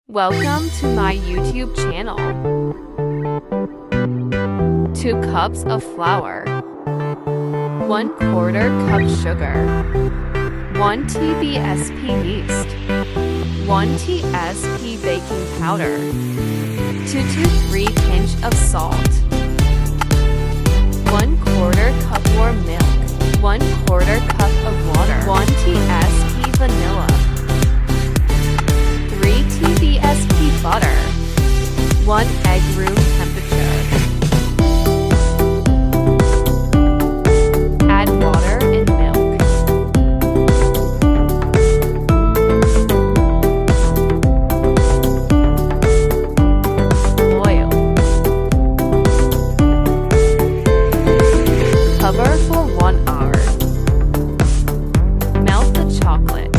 Welcome to my YouTube channel. 2 cups of flour, 1/4 cup sugar, 1 TBSP yeast, 1 TSP baking powder, 2 to 3 pinch of salt, 1/4 cup warm milk, 1/4 cup of water, 1 TSP vanilla, 3 TBSP butter, 1 egg room temperature. Add water and milk. Boil. Cover for 1 hour. Melt the chocolate.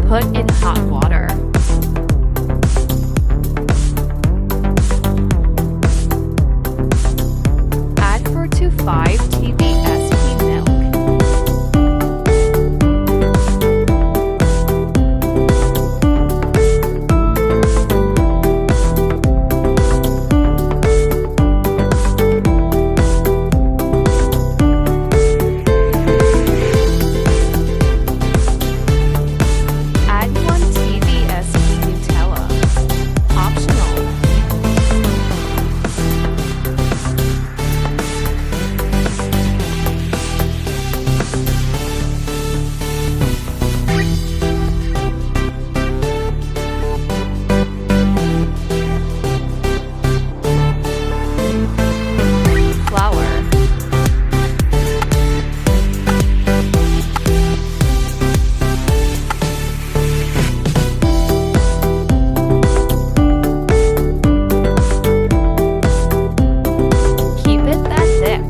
Put in hot water. Add 4 to 5 TBSP milk. Add 1 TBSP Nutella. Optional. Flour. Keep it that thick.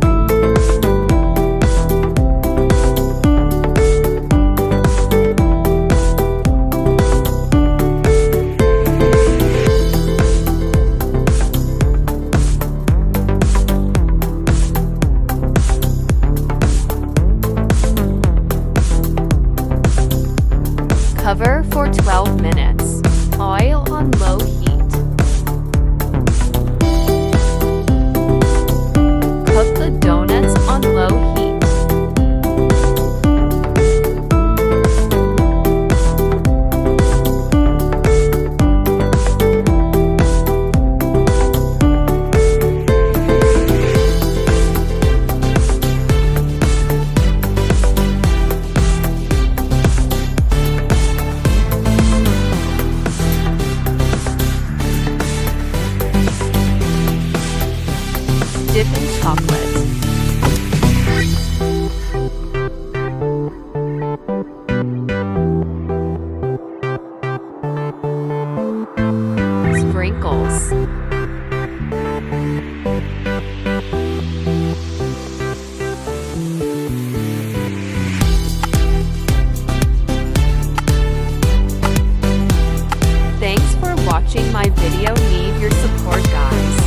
Cover for 12 minutes. Oil on low heat. Cook the donuts on low heat. Dip in chocolate. Sprinkles. Thanks for watching my video. Need your support, guys.